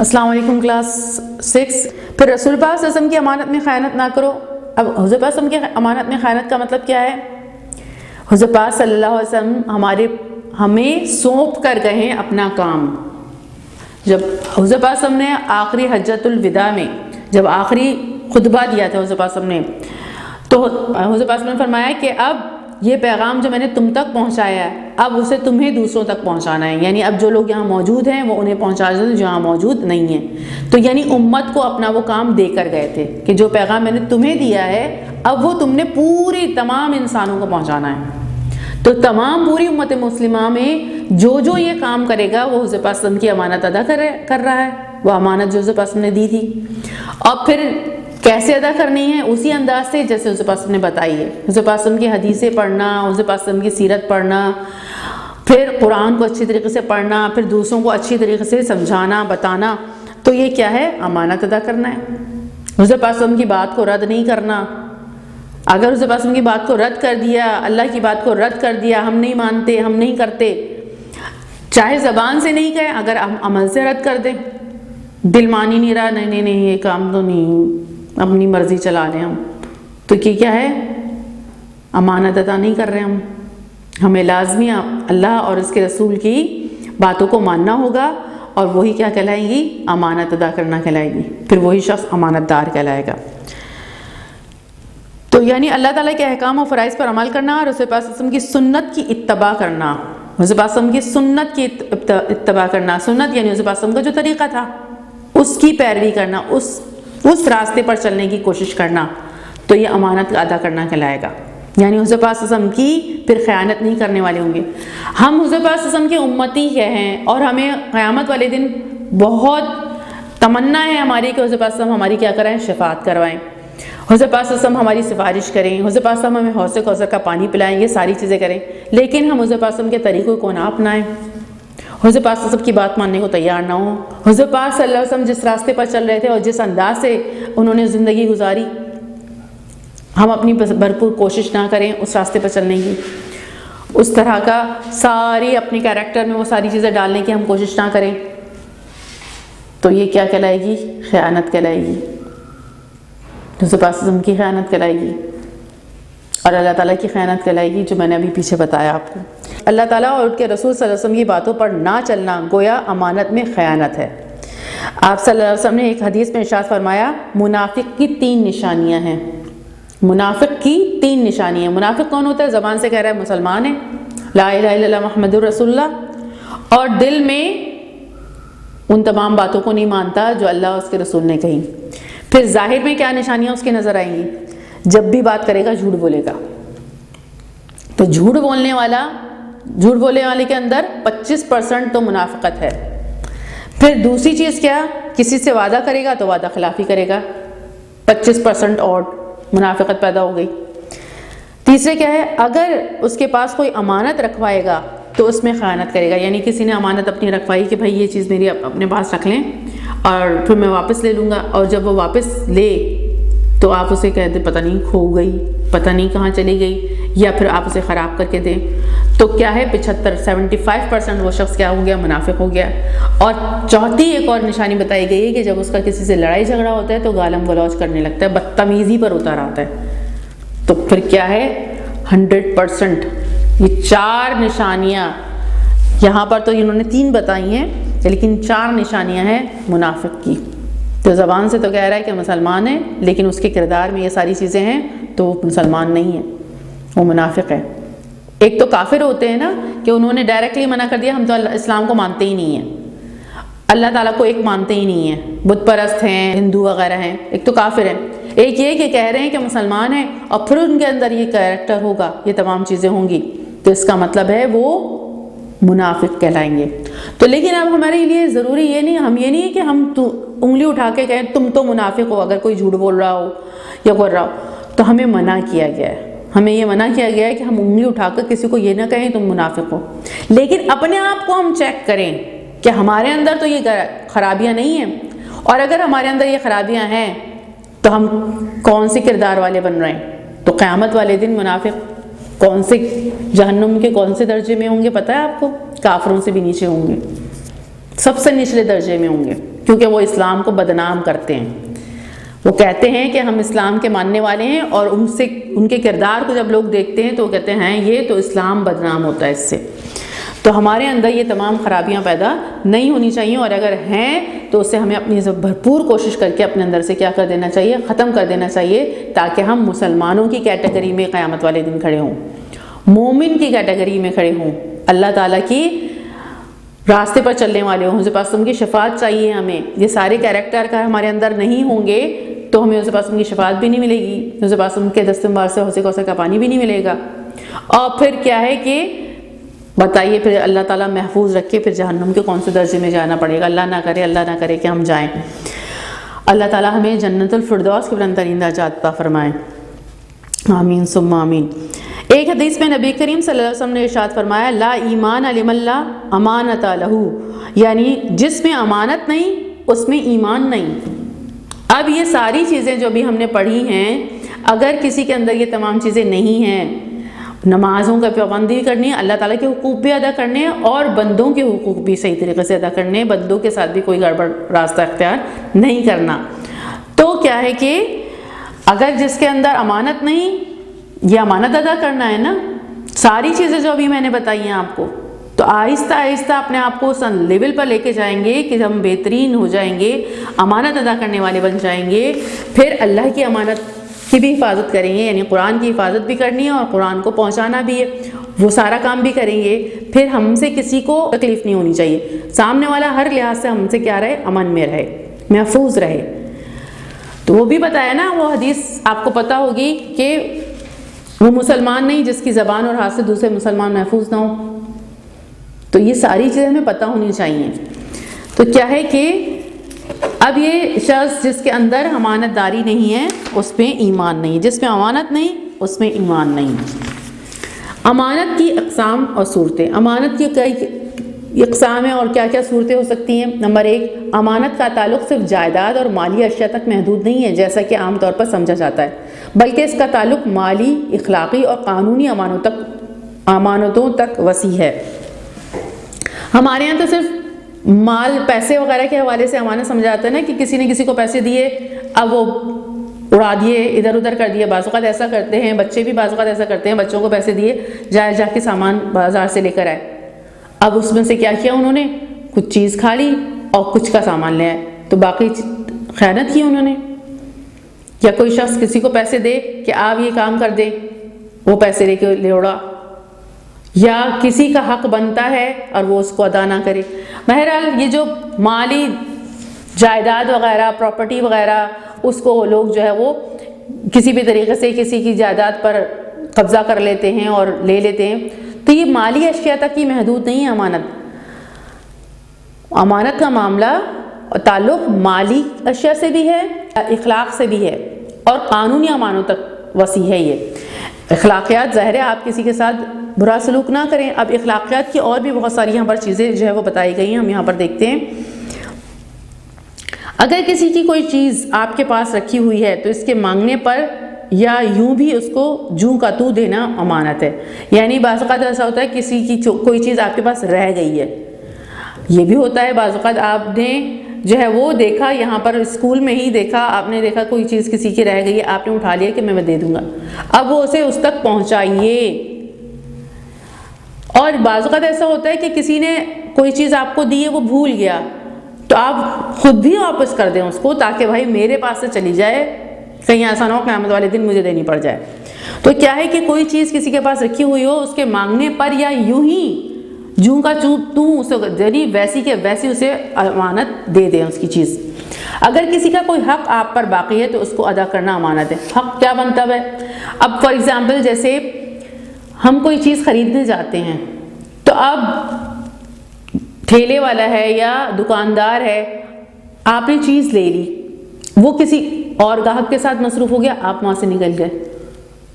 السلام علیکم کلاس 6۔ پھر رسول پاک صلی اللہ علیہ وسلم کی امانت میں خیانت نہ کرو۔ اب حضور پاک صلی اللہ علیہ وسلم کی امانت میں خیانت کا مطلب کیا ہے؟ حضور پاک صلی اللہ علیہ وسلم ہمیں سونپ کر گئے ہیں اپنا کام۔ جب حضور پاک صلی اللہ علیہ وسلم نے آخری حجۃ الوداع میں جب آخری خطبہ دیا تھا حضور پاک صلی اللہ علیہ وسلم نے، تو حضور پاک صلی اللہ علیہ وسلم نے فرمایا کہ اب یہ پیغام جو میں نے تم تک پہنچایا ہے، اب اسے تمہیں دوسروں تک پہنچانا ہے۔ یعنی اب جو لوگ یہاں موجود ہیں وہ انہیں پہنچا دیں جو یہاں موجود نہیں ہیں۔ تو یعنی امت کو اپنا وہ کام دے کر گئے تھے کہ جو پیغام میں نے تمہیں دیا ہے اب وہ تم نے پوری تمام انسانوں کو پہنچانا ہے۔ تو تمام پوری امت مسلمہ میں جو جو یہ کام کرے گا وہ حضور پاک صلی اللہ علیہ وسلم کی امانت ادا کر رہا ہے، وہ امانت جو حضور پاک صلی اللہ علیہ وسلم نے دی تھی۔ اور پھر کیسے ادا کرنی ہے؟ اسی انداز سے جیسے حضور پاک صلی اللہ علیہ وسلم نے بتائی ہے۔ حضور پاک صلی اللہ علیہ وسلم کی حدیثیں پڑھنا، حضور پاک صلی اللہ علیہ وسلم کی سیرت پڑھنا، پھر قرآن کو اچھی طریقے سے پڑھنا، پھر دوسروں کو اچھی طریقے سے سمجھانا بتانا، تو یہ کیا ہے؟ امانت ادا کرنا ہے۔ حضور پاک صلی اللہ علیہ وسلم کی بات کو رد نہیں کرنا۔ اگر حضور پاک صلی اللہ علیہ وسلم کی بات کو رد کر دیا، اللہ کی بات کو رد کر دیا، ہم نہیں مانتے، ہم نہیں کرتے، چاہے زبان سے نہیں کہیں، اگر ہم عمل سے رد کر دیں، دل مان ہی نہیں رہا، نہیں یہ کام تو نہیں، اپنی مرضی چلا لیں ہم، تو کیا ہے؟ امانت ادا نہیں کر رہے ہم۔ ہمیں لازمی اللہ اور اس کے رسول کی باتوں کو ماننا ہوگا، اور وہی کیا کہلائیں گی؟ امانت ادا کرنا کہلائے گی۔ پھر وہی شخص امانت دار کہلائے گا۔ تو یعنی اللہ تعالیٰ کے احکام و فرائض پر عمل کرنا، اور رسول پاک صلی اللہ علیہ وسلم کی سنت کی اتباع کرنا۔ رسول پاک صلی اللہ علیہ وسلم کی سنت کی اتباع کرنا، سنت یعنی رسول پاک صلی اللہ علیہ وسلم کا جو طریقہ تھا اس کی پیروی کرنا، اس راستے پر چلنے کی کوشش کرنا، تو یہ امانت ادا کرنا کہلائے گا۔ یعنی حضور پاک صلی اللہ علیہ وسلم کی پھر خیانت نہیں کرنے والے ہوں گے۔ ہم حضور پاک صلی اللہ علیہ وسلم کے امتی ہیں، اور ہمیں قیامت والے دن بہت تمنا ہے ہماری کہ حضور پاک صلی اللہ علیہ وسلم ہماری کیا کرائیں؟ شفاعت کروائیں، حضور پاک صلی اللہ علیہ وسلم ہماری سفارش کریں، حضور پاک صلی اللہ علیہ وسلم ہمیں حوض کوثر کا پانی پلائیں، یہ ساری چیزیں کریں، لیکن ہم حضور پاک صلی اللہ علیہ وسلم کے طریقوں کو نہ اپنائیں، حضور پاک صلی اللہ علیہ وسلم کی بات ماننے کو تیار نہ ہوں۔ حضور پاک صلی اللہ علیہ وسلم جس راستے پر چل رہے تھے اور جس انداز سے انہوں نے زندگی گزاری، ہم اپنی بھرپور کوشش نہ کریں اس راستے پر چلنے کی، اس طرح کا ساری اپنے کیریکٹر میں وہ ساری چیزیں ڈالنے کی ہم کوشش نہ کریں، تو یہ کیا کہلائے گی؟ خیانت کہلائے گی، حضور پاک صلی اللہ علیہ وسلم کی خیانت کہلائے گی، اور اللہ تعالیٰ کی خیانت کہلائے گی، جو میں نے ابھی پیچھے بتایا آپ کو۔ اللہ تعالیٰ اور ان کے رسول صلی اللہ علیہ وسلم کی باتوں پر نہ چلنا گویا امانت میں خیانت ہے۔ آپ صلی اللہ علیہ وسلم نے ایک حدیث میں ارشاد فرمایا، منافق کی 3 نشانیاں ہیں۔ منافق کی 3 نشانیاں۔ منافق کون ہوتا ہے؟ زبان سے کہہ رہا ہے مسلمان ہے، لا الہ الا اللہ محمد الرسول اللہ، اور دل میں ان تمام باتوں کو نہیں مانتا جو اللہ اور اس کے رسول نے کہی۔ پھر ظاہر میں کیا نشانیاں اس کے نظر آئیں گی؟ جب بھی بات کرے گا جھوٹ بولے گا، تو جھوٹ بولنے والے کے اندر 25% تو منافقت ہے۔ پھر دوسری چیز کیا؟ کسی سے وعدہ کرے گا تو وعدہ خلافی کرے گا، 25% اور منافقت پیدا ہو گئی۔ تیسرے کیا ہے؟ اگر اس کے پاس کوئی امانت رکھوائے گا تو اس میں خیانت کرے گا، یعنی کسی نے امانت اپنی رکھوائی کہ بھائی یہ چیز میری اپنے پاس رکھ لیں اور پھر میں واپس لے لوں گا، اور جب وہ واپس لے تو آپ اسے کہہ دیں پتہ نہیں کھو گئی، پتہ نہیں کہاں چلی گئی، یا پھر آپ اسے خراب کر کے دیں، تو کیا ہے؟ 75% وہ شخص کیا ہو گیا؟ منافق ہو گیا۔ اور چوتھی ایک اور نشانی بتائی گئی ہے کہ جب اس کا کسی سے لڑائی جھگڑا ہوتا ہے تو گالم گلوچ کرنے لگتا ہے، بدتمیزی پر اتر آتا ہے، تو پھر کیا ہے؟ 100%۔ یہ 4 نشانیاں یہاں پر تو انہوں نے 3 بتائی ہیں، لیکن 4 نشانیاں ہیں منافق کی۔ تو زبان سے تو کہہ رہا ہے کہ مسلمان ہے، لیکن اس کے کردار میں یہ ساری چیزیں ہیں تو وہ مسلمان نہیں ہے، وہ منافق ہے۔ ایک تو کافر ہوتے ہیں نا کہ انہوں نے ڈائریکٹلی منع کر دیا ہم تو اسلام کو مانتے ہی نہیں ہیں، اللہ تعالیٰ کو ایک مانتے ہی نہیں ہیں، بت پرست ہیں، ہندو وغیرہ ہیں، ایک تو کافر ہیں۔ ایک یہ کہ کہہ رہے ہیں کہ مسلمان ہیں اور پھر ان کے اندر یہ کیریکٹر ہوگا، یہ تمام چیزیں ہوں گی، تو اس کا مطلب ہے وہ منافق کہلائیں گے۔ تو لیکن اب ہمارے لیے ضروری یہ نہیں، ہم یہ نہیں ہے کہ ہم انگلی اٹھا کے کہیں تم تو منافق ہو اگر کوئی جھوٹ بول رہا ہو یا کر رہا ہو، تو ہمیں منع کیا گیا ہے، ہمیں یہ منع کیا گیا ہے کہ ہم انگلی اٹھا کر کسی کو یہ نہ کہیں تم منافق ہو، لیکن اپنے آپ کو ہم چیک کریں کہ ہمارے اندر تو یہ خرابیاں نہیں ہیں، اور اگر ہمارے اندر یہ خرابیاں ہیں تو ہم کون سے کردار والے بن رہے ہیں۔ تو قیامت والے دن منافق کون سے جہنم کے کون سے درجے میں ہوں گے پتہ ہے آپ کو؟ کافروں سے بھی نیچے ہوں گے، سب سے نچلے درجے میں ہوں گے۔ کیونکہ وہ اسلام کو بدنام کرتے ہیں۔ وہ کہتے ہیں کہ ہم اسلام کے ماننے والے ہیں، اور ان کے کردار کو جب لوگ دیکھتے ہیں تو وہ کہتے ہیں یہ تو اسلام بدنام ہوتا ہے اس سے۔ تو ہمارے اندر یہ تمام خرابیاں پیدا نہیں ہونی چاہیے، اور اگر ہیں تو اسے ہمیں اپنی بھرپور کوشش کر کے اپنے اندر سے کیا کر دینا چاہیے، ختم کر دینا چاہیے، تاکہ ہم مسلمانوں کی کیٹیگری میں قیامت والے دن کھڑے ہوں، مومن کی کیٹیگری میں کھڑے ہوں، اللہ تعالیٰ کی راستے پر چلنے والے ہوں۔ حضور پاک صلی اللہ علیہ وسلم کی شفاعت چاہیے ہمیں۔ یہ سارے کیریکٹر کا ہمارے اندر نہیں ہوں گے تو ہمیں حضور پاک صلی اللہ علیہ وسلم کی شفاعت بھی نہیں ملے گی، حضور پاک صلی اللہ علیہ وسلم کے دست مبارک سے حوض کوثر کا پانی بھی نہیں ملے گا۔ اور پھر کیا ہے کہ بتائیے، پھر اللہ تعالیٰ محفوظ رکھے، پھر جہنم کے کون سے درجے میں جانا پڑے گا؟ اللہ نہ کرے کہ ہم جائیں۔ اللہ تعالیٰ ہمیں جنت الفردوس کے بلند ترین درجات عطا فرمائے، آمین ثم آمین۔ ایک حدیث میں نبی کریم صلی اللہ علیہ وسلم نے ارشاد فرمایا، لا ایمان لمن لا امانت لہ، یعنی جس میں امانت نہیں اس میں ایمان نہیں۔ اب یہ ساری چیزیں جو بھی ہم نے پڑھی ہیں، اگر کسی کے اندر یہ تمام چیزیں نہیں ہیں، نمازوں کا پابندی بھی کرنی ہے، اللہ تعالیٰ کے حقوق بھی ادا کرنے ہیں، اور بندوں کے حقوق بھی صحیح طریقے سے ادا کرنے ہیں، بندوں کے ساتھ بھی کوئی گڑبڑ راستہ اختیار نہیں کرنا، تو کیا ہے کہ اگر جس کے اندر امانت نہیں، یہ امانت ادا کرنا ہے نا، ساری چیزیں جو ابھی میں نے بتائی ہیں آپ کو، تو آہستہ آہستہ اپنے آپ کو اس لیول پر لے کے جائیں گے کہ ہم بہترین ہو جائیں گے، امانت ادا کرنے والے بن جائیں گے، پھر اللہ کی امانت کی بھی حفاظت کریں گے، یعنی قرآن کی حفاظت بھی کرنی ہے اور قرآن کو پہنچانا بھی ہے، وہ سارا کام بھی کریں گے، پھر ہم سے کسی کو تکلیف نہیں ہونی چاہیے، سامنے والا ہر لحاظ سے ہم سے کیا رہے، امن میں رہے، محفوظ رہے۔ تو وہ بھی بتایا نا، وہ حدیث آپ کو پتہ ہوگی کہ وہ مسلمان نہیں جس کی زبان اور ہاتھ سے دوسرے مسلمان محفوظ نہ ہو۔ تو یہ ساری چیزیں ہمیں پتہ ہونی چاہیے۔ تو کیا ہے کہ اب یہ شخص جس کے اندر امانت داری نہیں ہے اس میں ایمان نہیں، جس میں امانت نہیں اس میں ایمان نہیں۔ امانت کی اقسام اور صورتیں، امانت کی کئی اقسام ہیں اور کیا کیا صورتیں ہو سکتی ہیں۔ نمبر 1، امانت کا تعلق صرف جائیداد اور مالی اشیاء تک محدود نہیں ہے جیسا کہ عام طور پر سمجھا جاتا ہے، بلکہ اس کا تعلق مالی، اخلاقی اور قانونی امانتوں تک وسیع ہے۔ ہمارے یہاں تو صرف مال، پیسے وغیرہ کے حوالے سے امانت سمجھا جاتا ہے نا، کہ کسی نے کسی کو پیسے دیے، اب وہ اڑا دیے، ادھر ادھر کر دیے، بعض اوقات ایسا کرتے ہیں، بچے بھی بعض اوقات ایسا کرتے ہیں، بچوں کو پیسے دیے، جا کے سامان بازار سے لے کر آئے، اب اس میں سے کیا کیا انہوں نے، کچھ چیز کھا لی اور کچھ کا سامان لے آئے، تو باقی خیانت کی انہوں نے۔ یا کوئی شخص کسی کو پیسے دے کہ آپ یہ کام کر دے، وہ پیسے لے کے لے اڑا، یا کسی کا حق بنتا ہے اور وہ اس کو ادا نہ کرے۔ بہرحال یہ جو مالی جائیداد وغیرہ، پراپرٹی وغیرہ، اس کو لوگ جو ہے وہ کسی بھی طریقے سے کسی کی جائیداد پر قبضہ کر لیتے ہیں اور لے لیتے ہیں، تو یہ مالی اشیاء تک ہی محدود نہیں ہے امانت۔ امانت کا معاملہ تعلق مالی اشیاء سے بھی ہے، اخلاق سے بھی ہے، اور قانونی امانتوں تک وسیع ہے۔ یہ اخلاقیات، ظاہر ہے آپ کسی کے ساتھ برا سلوک نہ کریں۔ اب اخلاقیات کی اور بھی بہت ساری یہاں پر چیزیں جو ہے وہ بتائی گئی ہیں، ہم یہاں پر دیکھتے ہیں۔ اگر کسی کی کوئی چیز آپ کے پاس رکھی ہوئی ہے تو اس کے مانگنے پر یا یوں بھی اس کو جوں کا تو دینا امانت ہے۔ یعنی بعض اوقات ایسا ہوتا ہے کسی کی کوئی چیز آپ کے پاس رہ گئی ہے، یہ بھی ہوتا ہے بعض اوقات آپ نے جو ہے وہ دیکھا، یہاں پر اسکول میں ہی دیکھا، آپ نے دیکھا کوئی چیز کسی کی رہ گئی ہے، آپ نے اٹھا لیا کہ میں دے دوں گا، اب وہ اسے اس تک پہنچائیے۔ اور بعض اوقات ایسا ہوتا ہے کہ کسی نے کوئی چیز آپ کو دی ہے، وہ بھول گیا، تو آپ خود بھی واپس کر دیں اس کو، تاکہ بھائی میرے پاس سے چلی جائے، کہیں ایسا نہ ہو قیامت والے دن مجھے دینی پڑ جائے۔ تو کیا ہے کہ کوئی چیز کسی کے پاس رکھی ہوئی ہو، اس کے مانگنے پر یا یوں ہی جوں کا تو اسے یعنی ویسی کے ویسی اسے امانت دے دیں اس کی چیز۔ اگر کسی کا کوئی حق آپ پر باقی ہے تو اس کو ادا کرنا امانت ہے۔ حق کیا بنتا ہے؟ اب فار ایگزامپل جیسے ہم کوئی چیز خریدنے جاتے ہیں، تو اب ٹھیلے والا ہے یا دکاندار ہے، آپ نے چیز لے لی، وہ کسی اور گاہک کے ساتھ مصروف ہو گیا، آپ وہاں سے نکل گئے،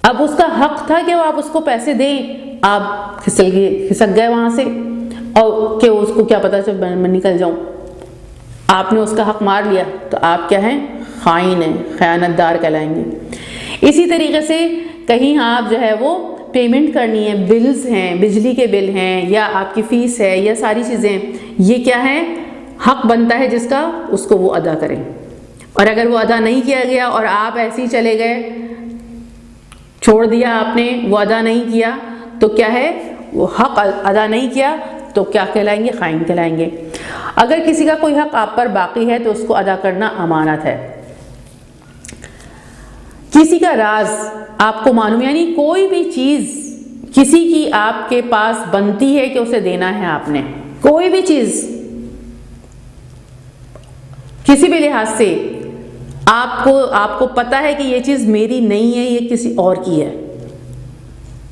اب اس کا حق تھا کہ وہ آپ اس کو پیسے دیں، آپ کھسک گئے وہاں سے، اور کہ اس کو کیا پتا چل میں نکل جاؤں، آپ نے اس کا حق مار لیا، تو آپ کیا ہیں؟ خائن ہیں، خیانت دار کہلائیں گے۔ اسی طریقے سے کہیں آپ جو ہے وہ پیمنٹ کرنی ہے، بلز ہیں، بجلی کے بل ہیں، یا آپ کی فیس ہے، یا ساری چیزیں، یہ کیا ہے؟ حق بنتا ہے جس کا اس کو وہ ادا کریں، اور اگر وہ ادا نہیں کیا گیا اور آپ ایسے ہی چلے گئے، چھوڑ دیا آپ نے، وہ ادا نہیں کیا، تو کیا ہے، وہ حق ادا نہیں کیا تو کیا کہلائیں گے، خائن کہلائیں گے۔ اگر کسی کا کوئی حق آپ پر باقی ہے تو اس کو ادا کرنا امانت ہے۔ کسی کا راز آپ کو معلوم، یعنی کوئی بھی چیز کسی کی آپ کے پاس بنتی ہے کہ اسے دینا ہے آپ نے، کوئی بھی چیز کسی بھی لحاظ سے آپ کو پتا ہے کہ یہ چیز میری نہیں ہے، یہ کسی اور کی ہے،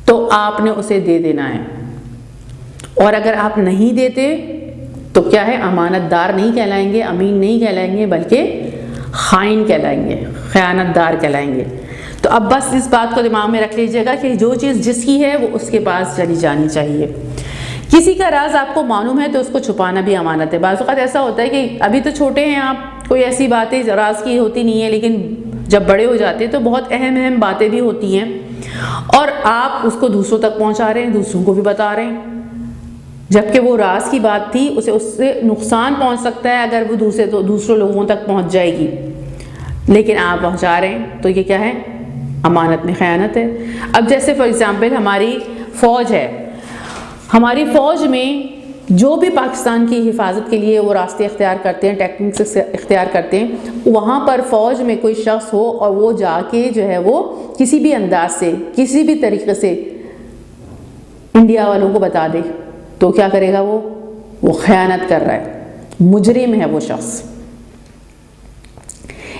تو آپ نے اسے دے دینا ہے۔ اور اگر آپ نہیں دیتے تو کیا ہے، امانت دار نہیں کہلائیں گے، امین نہیں کہلائیں گے، بلکہ خائن کہلائیں گے، خیانت دار کہلائیں گے۔ تو اب بس اس بات کو دماغ میں رکھ لیجیے گا کہ جو چیز جس کی ہے وہ اس کے پاس چلی جانی چاہیے۔ کسی کا راز آپ کو معلوم ہے تو اس کو چھپانا بھی امانت ہے۔ بعض اوقات ایسا ہوتا ہے کہ ابھی تو چھوٹے ہیں آپ، کوئی ایسی باتیں راز کی ہوتی نہیں ہے، لیکن جب بڑے ہو جاتے ہیں تو بہت اہم باتیں بھی ہوتی ہیں، اور آپ اس کو دوسروں تک پہنچا رہے ہیں، دوسروں کو بھی بتا رہے ہیں، جبکہ وہ راز کی بات تھی، اس سے نقصان پہنچ سکتا ہے اگر وہ دوسرے لوگوں تک پہنچ جائے گی، لیکن آپ پہنچا رہے ہیں، تو یہ کیا ہے، امانت میں خیانت ہے۔ اب جیسے فار ایگزامپل ہماری فوج ہے، ہماری فوج میں جو بھی پاکستان کی حفاظت کے لیے وہ راستے اختیار کرتے ہیں، ٹیکنیکس اختیار کرتے ہیں، وہاں پر فوج میں کوئی شخص ہو اور وہ جا کے جو ہے وہ کسی بھی انداز سے، کسی بھی طریقے سے انڈیا والوں کو بتا دے، تو کیا کرے گا، وہ خیانت کر رہا ہے، مجرم ہے وہ شخص۔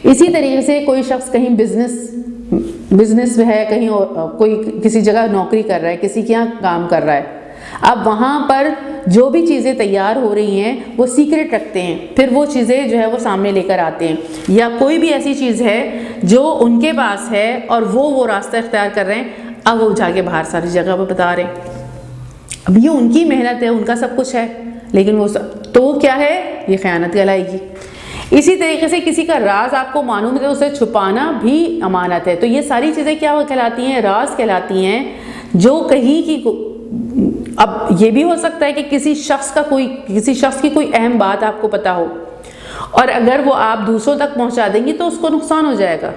اسی طریقے سے کوئی شخص کہیں بزنس میں ہے، کہیں کوئی کسی جگہ نوکری کر رہا ہے، کسی کے یہاں کام کر رہا ہے، اب وہاں پر جو بھی چیزیں تیار ہو رہی ہیں وہ سیکرٹ رکھتے ہیں، پھر وہ چیزیں جو ہے وہ سامنے لے کر آتے ہیں، یا کوئی بھی ایسی چیز ہے جو ان کے پاس ہے اور وہ راستہ اختیار کر رہے ہیں، اب وہ جا کے باہر ساری جگہ پہ بتا رہے ہیں۔ اب یہ ان کی محنت ہے، ان کا سب کچھ ہے، لیکن وہ کیا ہے، یہ خیانت کہلائے گی۔ اسی طریقے سے کسی کا راز آپ کو معلوم ہے، اسے چھپانا بھی امانت ہے۔ تو یہ ساری چیزیں کیا کہلاتی ہیں، راز کہلاتی ہیں، جو کہیں کی، اب یہ بھی ہو سکتا ہے کہ کسی شخص کی کوئی اہم بات آپ کو پتا ہو، اور اگر وہ آپ دوسروں تک پہنچا دیں گی تو اس کو نقصان ہو جائے گا،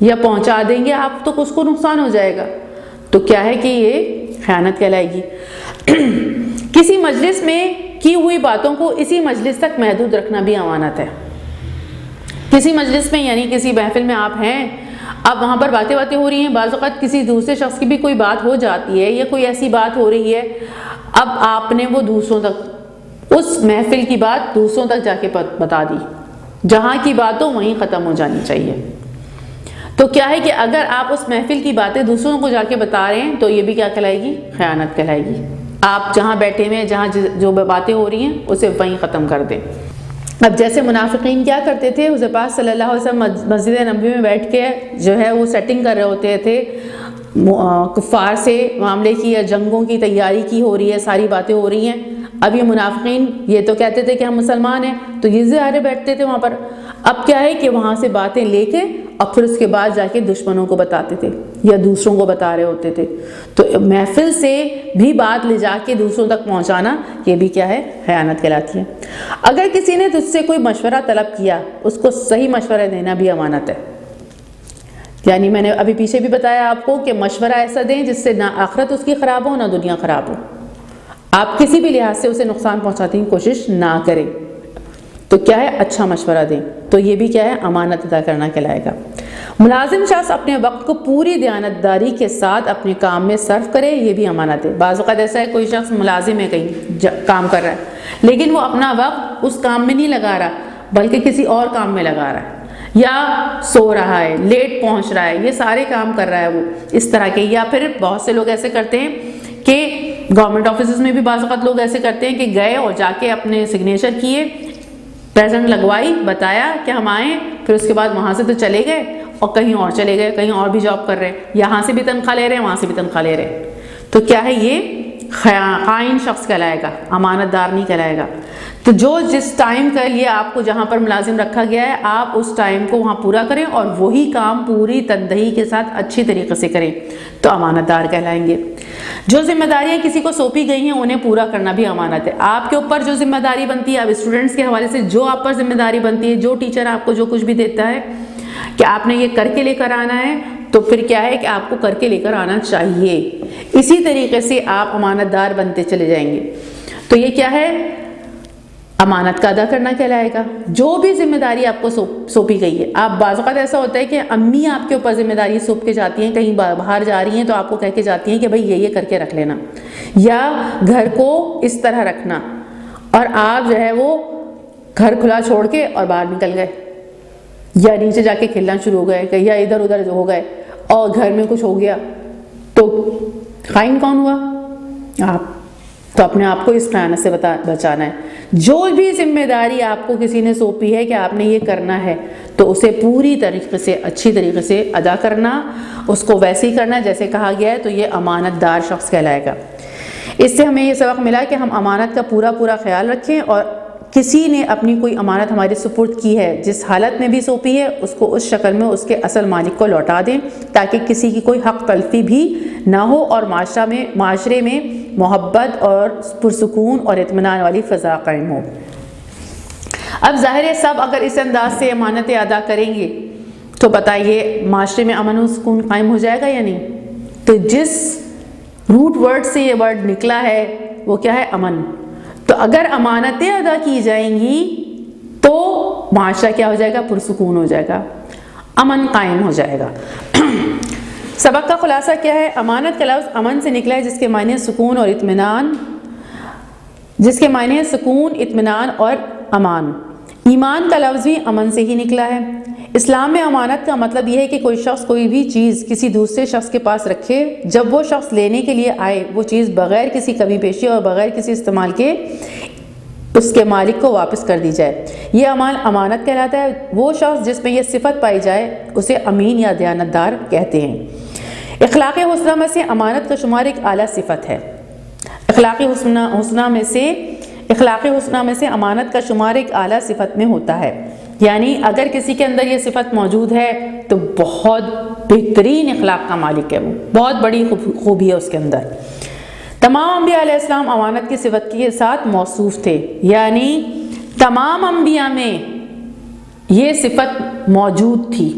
یا پہنچا دیں گے آپ تو اس کو نقصان ہو جائے گا، تو کیا ہے کہ یہ خیانت کہلائے گی۔ کسی مجلس میں کی ہوئی باتوں کو اسی مجلس تک محدود رکھنا بھی امانت ہے۔ کسی مجلس میں، یعنی کسی محفل میں آپ ہیں، اب وہاں پر باتیں ہو رہی ہیں، بعض اوقات کسی دوسرے شخص کی بھی کوئی بات ہو جاتی ہے، یا کوئی ایسی بات ہو رہی ہے، اب آپ نے وہ دوسروں تک، اس محفل کی بات دوسروں تک جا کے بتا دی، جہاں کی بات ہو وہیں ختم ہو جانی چاہیے۔ تو کیا ہے کہ اگر آپ اس محفل کی باتیں دوسروں کو جا کے بتا رہے ہیں تو یہ بھی کیا کہلائے گی، خیانت کہلائے گی۔ آپ جہاں بیٹھے ہوئے ہیں، جہاں جو باتیں ہو رہی ہیں اسے وہیں ختم کر دیں۔ اب جیسے منافقین کیا کرتے تھے، حضور پاک صلی اللہ علیہ وسلم مسجد نبوی میں بیٹھ کے جو ہے وہ سیٹنگ کر رہے ہوتے تھے، کفار سے معاملے کی یا جنگوں کی تیاری کی ہو رہی ہے، ساری باتیں ہو رہی ہیں۔ اب یہ منافقین یہ تو کہتے تھے کہ ہم مسلمان ہیں، تو یہ ظاہر بیٹھتے تھے وہاں پر۔ اب کیا ہے کہ وہاں سے باتیں لے کے اور پھر اس کے بعد جا کے دشمنوں کو بتاتے تھے یا دوسروں کو بتا رہے ہوتے تھے۔ تو محفل سے بھی بات لے جا کے دوسروں تک پہنچانا، یہ بھی کیا ہے، خیانت کہلاتی ہے۔ اگر کسی نے تجھ سے کوئی مشورہ طلب کیا، اس کو صحیح مشورہ دینا بھی امانت ہے۔ یعنی میں نے ابھی پیچھے بھی بتایا آپ کو کہ مشورہ ایسا دیں جس سے نہ آخرت اس کی خراب ہو، نہ دنیا خراب ہو۔ آپ کسی بھی لحاظ سے اسے نقصان پہنچانے کی کوشش نہ کریں، تو کیا ہے، اچھا مشورہ دیں، تو یہ بھی کیا ہے، امانت ادا کرنا کہلائے گا۔ ملازم شخص اپنے وقت کو پوری دیانتداری کے ساتھ اپنے کام میں صرف کرے، یہ بھی امانت ہے۔ بعض اوقات ایسا ہے کوئی شخص ملازم ہے، کہیں کام کر رہا ہے، لیکن وہ اپنا وقت اس کام میں نہیں لگا رہا بلکہ کسی اور کام میں لگا رہا ہے، یا سو رہا ہے، لیٹ پہنچ رہا ہے، یہ سارے کام کر رہا ہے وہ اس طرح کے۔ یا پھر بہت سے لوگ ایسے کرتے ہیں کہ گورنمنٹ آفیسز میں بھی بعض اوقات لوگ ایسے کرتے ہیں کہ گئے اور جا کے اپنے سگنیچر کیے، پریزنٹ لگوائی، بتایا کہ ہم آئیں، پھر اس کے بعد وہاں سے تو چلے گئے اور کہیں اور چلے گئے، کہیں اور بھی جاب کر رہے ہیں، یہاں سے بھی تنخواہ لے رہے ہیں، وہاں سے بھی تنخواہ لے رہے ہیں، تو کیا ہے، یہ خائن شخص کہلائے گا، امانت دار نہیں کہلائے گا۔ تو جو جس ٹائم کے لیے آپ کو جہاں پر ملازم رکھا گیا ہے، آپ اس ٹائم کو وہاں پورا کریں اور وہی کام پوری تندہی کے ساتھ اچھی طریقے سے کریں، تو امانت دار کہلائیں گے۔ جو ذمہ داریاں کسی کو سونپی گئی ہیں انہیں پورا کرنا بھی امانت ہے. آپ کے اوپر جو ذمہ داری بنتی ہے، اب اسٹوڈنٹس کے حوالے سے جو آپ پر ذمہ داری بنتی ہے، جو ٹیچر آپ کو جو کچھ بھی دیتا ہے کہ آپ نے یہ کر کے لے کر آنا ہے، تو پھر کیا ہے کہ آپ کو کر کے لے کر آنا چاہیے. اسی طریقے سے آپ امانت دار بنتے چلے جائیں گے. تو یہ کیا ہے؟ امانت کا ادا کرنا کہلائے گا. جو بھی ذمہ داری آپ کو سونپی گئی ہے، آپ بعض اوقات ایسا ہوتا ہے کہ امی آپ کے اوپر ذمہ داری سونپ کے جاتی ہیں، کہیں باہر جا رہی ہیں تو آپ کو کہہ کے جاتی ہیں کہ بھئی یہ کر کے رکھ لینا، یا گھر کو اس طرح رکھنا، اور آپ جو ہے وہ گھر کھلا چھوڑ کے اور باہر نکل گئے، یا نیچے جا کے کھیلنا شروع ہو گئے، یا ادھر ادھر ہو گئے اور گھر میں کچھ ہو گیا، تو خائن کون ہوا؟ آپ. تو اپنے آپ کو اس خیانت سے بچانا ہے. جو بھی ذمہ داری آپ کو کسی نے سونپی ہے کہ آپ نے یہ کرنا ہے، تو اسے پوری طریقے سے اچھی طریقے سے ادا کرنا، اس کو ویسے ہی کرنا جیسے کہا گیا ہے، تو یہ امانت دار شخص کہلائے گا. اس سے ہمیں یہ سبق ملا کہ ہم امانت کا پورا خیال رکھیں، اور کسی نے اپنی کوئی امانت ہمارے سپرد کی ہے، جس حالت میں بھی سونپی ہے، اس کو اس شکل میں اس کے اصل مالک کو لوٹا دیں، تاکہ کسی کی کوئی حق تلفی بھی نہ ہو، اور معاشرے میں محبت اور پرسکون اور اطمینان والی فضا قائم ہو. اب ظاہر ہے سب اگر اس انداز سے امانتیں ادا کریں گے تو بتائیے معاشرے میں امن و سکون قائم ہو جائے گا یا نہیں؟ تو جس روٹ ورڈ سے یہ ورڈ نکلا ہے وہ کیا ہے؟ امن. تو اگر امانتیں ادا کی جائیں گی تو معاشرہ کیا ہو جائے گا؟ پرسکون ہو جائے گا، امن قائم ہو جائے گا. سبق کا خلاصہ کیا ہے؟ امانت کا لفظ امن سے نکلا ہے، جس کے معنی سکون اور اطمینان اور امان. ایمان کا لفظ بھی امن سے ہی نکلا ہے. اسلام میں امانت کا مطلب یہ ہے کہ کوئی شخص کوئی بھی چیز کسی دوسرے شخص کے پاس رکھے، جب وہ شخص لینے کے لیے آئے وہ چیز بغیر کسی کمی پیشی اور بغیر کسی استعمال کے اس کے مالک کو واپس کر دی جائے. یہ امانت کہلاتا ہے. وہ شخص جس میں یہ صفت پائی جائے اسے امین یا دیانتدار کہتے ہیں. اخلاق حسنہ میں سے امانت کا شمار ایک اعلیٰ صفت ہے. اخلاق حسنہ میں سے امانت کا شمار ایک اعلیٰ صفت میں ہوتا ہے. یعنی اگر کسی کے اندر یہ صفت موجود ہے تو بہت بہترین اخلاق کا مالک ہے، وہ بہت بڑی خوبی ہے اس کے اندر. تمام انبیاء علیہ السلام امانت کی صفت کے ساتھ موصوف تھے، یعنی تمام انبیاء میں یہ صفت موجود تھی،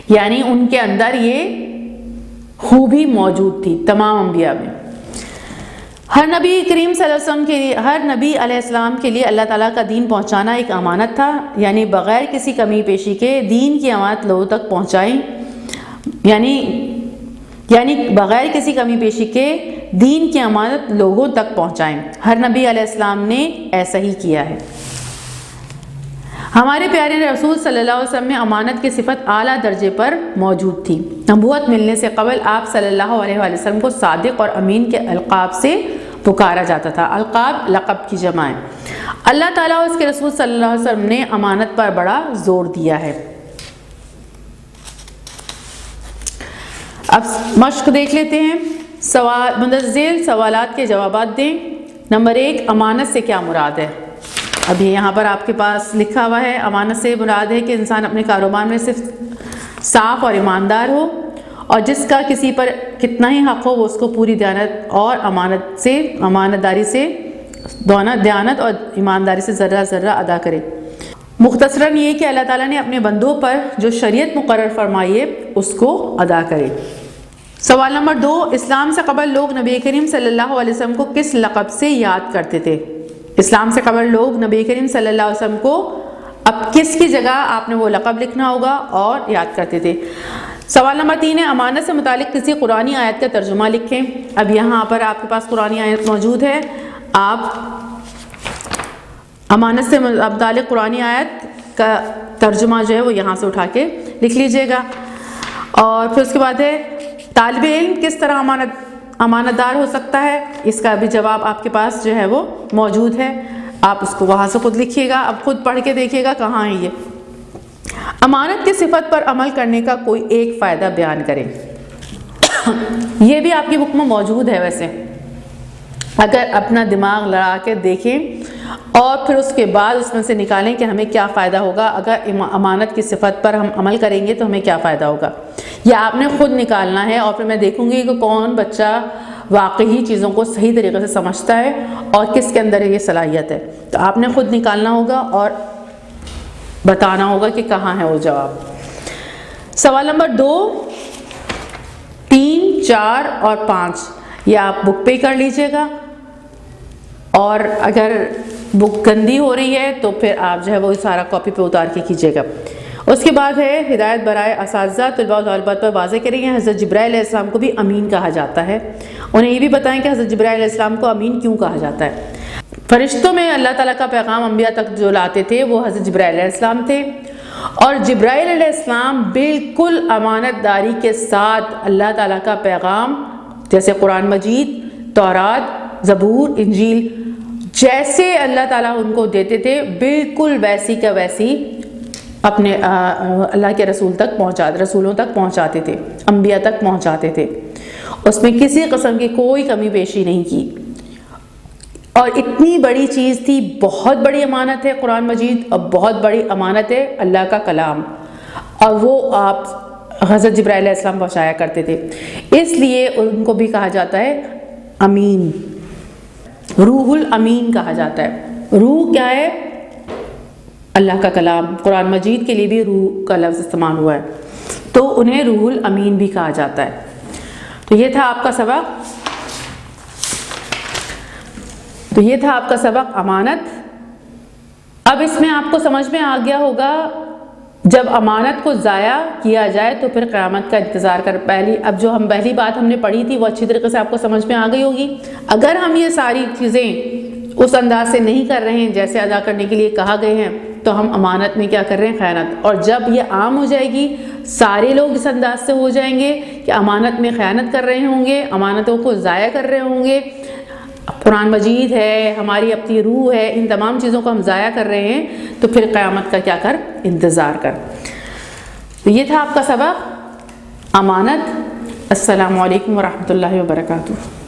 یعنی ان کے اندر یہ خوبی موجود تھی تمام انبیاء میں. ہر نبی کریم صلی اللہ علیہ وسلم کے لیے، ہر نبی علیہ السلام کے لیے اللہ تعالیٰ کا دین پہنچانا ایک امانت تھا، یعنی بغیر کسی کمی پیشی کے دین کی امانت لوگوں تک پہنچائیں، یعنی بغیر کسی کمی پیشی کے دین کی امانت لوگوں تک پہنچائیں. ہر نبی علیہ السلام نے ایسا ہی کیا ہے. ہمارے پیارے رسول صلی اللہ علیہ وسلم میں امانت کی صفت اعلیٰ درجے پر موجود تھی. نبوت ملنے سے قبل آپ صلی اللہ علیہ وسلم کو صادق اور امین کے القاب سے پکارا جاتا تھا. القاب لقب کی جمع ہے. اللہ تعالیٰ اور اس کے رسول صلی اللہ علیہ وسلم نے امانت پر بڑا زور دیا ہے. اب مشق دیکھ لیتے ہیں. مندرذیل سوالات کے جوابات دیں. نمبر 1، امانت سے کیا مراد ہے؟ اب یہاں پر آپ کے پاس لکھا ہوا ہے، امانت سے مراد ہے کہ انسان اپنے کاروبار میں صرف صاف اور ایماندار ہو، اور جس کا کسی پر کتنا ہی حق ہو وہ اس کو پوری دیانت اور ایمانداری سے ذرہ ذرہ ادا کرے. مختصراً یہ کہ اللہ تعالیٰ نے اپنے بندوں پر جو شریعت مقرر فرمائی ہے اس کو ادا کرے. سوال نمبر 2، اسلام سے قبل لوگ نبی کریم صلی اللہ علیہ وسلم کو کس لقب سے یاد کرتے تھے؟ اسلام سے قبل لوگ نبی کریم صلی اللہ علیہ وسلم کو اب کس کی جگہ آپ نے وہ لقب لکھنا ہوگا اور یاد کرتے تھے. سوال نمبر 3 ہے، امانت سے متعلق کسی قرآنی آیت کا ترجمہ لکھیں. اب یہاں پر آپ کے پاس قرآنی آیت موجود ہے، آپ امانت سے متعلق قرآنی آیت کا ترجمہ جو ہے وہ یہاں سے اٹھا کے لکھ لیجئے گا. اور پھر اس کے بعد ہے طالب علم کس طرح امانت دار ہو سکتا ہے؟ اس کا بھی جواب آپ کے پاس جو ہے وہ موجود ہے، آپ اس کو وہاں سے خود لکھیے گا. اب خود پڑھ کے دیکھیے گا کہاں ہے یہ. امانت کی صفت پر عمل کرنے کا کوئی ایک فائدہ بیان کریں. یہ بھی آپ کی بک میں موجود ہے. ویسے اگر اپنا دماغ لڑا کے دیکھیں اور پھر اس کے بعد اس میں سے نکالیں کہ ہمیں کیا فائدہ ہوگا، اگر امانت کی صفت پر ہم عمل کریں گے تو ہمیں کیا فائدہ ہوگا. یا آپ نے خود نکالنا ہے، اور پھر میں دیکھوں گی کہ کون بچہ واقعی چیزوں کو صحیح طریقے سے سمجھتا ہے اور کس کے اندر یہ صلاحیت ہے. تو آپ نے خود نکالنا ہوگا اور بتانا ہوگا کہ کہاں ہے وہ جواب. سوال نمبر 2، 3، 4 اور 5 یہ آپ بک پہ کر لیجئے گا، اور اگر بک گندی ہو رہی ہے تو پھر آپ جو ہے وہ سارا کاپی پہ اتار کے کیجیے گا. اس کے بعد ہے ہدایت برائے اساتذہ طلباء و طالبات پر واضح کریں. حضرت جبرائیل علیہ السلام کو بھی امین کہا جاتا ہے. انہیں یہ بھی بتائیں کہ حضرت جبرائیل علیہ السلام کو امین کیوں کہا جاتا ہے. فرشتوں میں اللہ تعالیٰ کا پیغام انبیاء تک جو لاتے تھے وہ حضرت جبرائیل علیہ السلام تھے، اور جبرائیل علیہ السلام بالکل امانت داری کے ساتھ اللہ تعالیٰ کا پیغام، جیسے قرآن مجید، تورات، زبور، انجیل، جیسے اللہ تعالیٰ ان کو دیتے تھے بالکل ویسی کا ویسی اپنے اللہ کے رسولوں تک پہنچاتے تھے، انبیاء تک پہنچاتے تھے. اس میں کسی قسم کی کوئی کمی بیشی نہیں کی. اور اتنی بڑی چیز تھی، بہت بڑی امانت ہے قرآن مجید، اور بہت بڑی امانت ہے اللہ کا کلام، اور وہ آپ حضرت جبرائیل علیہ السلام پہنچایا کرتے تھے. اس لیے ان کو بھی کہا جاتا ہے امین، روح الامین کہا جاتا ہے. روح کیا ہے؟ اللہ کا کلام. قرآن مجید کے لیے بھی روح کا لفظ استعمال ہوا ہے، تو انہیں روح الامین بھی کہا جاتا ہے. تو یہ تھا آپ کا سبق امانت. اب اس میں آپ کو سمجھ میں آ گیا ہوگا جب امانت کو ضائع کیا جائے تو پھر قیامت کا انتظار کر. اب جو پہلی بات ہم نے پڑھی تھی وہ اچھی طریقے سے آپ کو سمجھ میں آ گئی ہوگی. اگر ہم یہ ساری چیزیں اس انداز سے نہیں کر رہے ہیں جیسے ادا کرنے کے لیے کہا گئے ہیں تو ہم امانت میں کیا کر رہے ہیں؟ خیانت. اور جب یہ عام ہو جائے گی، سارے لوگ اس انداز سے ہو جائیں گے کہ امانت میں خیانت کر رہے ہوں گے، امانتوں کو ضائع کر رہے ہوں گے، قرآن مجید ہے، ہماری اپنی روح ہے، ان تمام چیزوں کو ہم ضائع کر رہے ہیں، تو پھر قیامت کا کیا کر؟ انتظار کر. تو یہ تھا آپ کا سبق امانت. السلام علیکم ورحمۃ اللہ وبرکاتہ.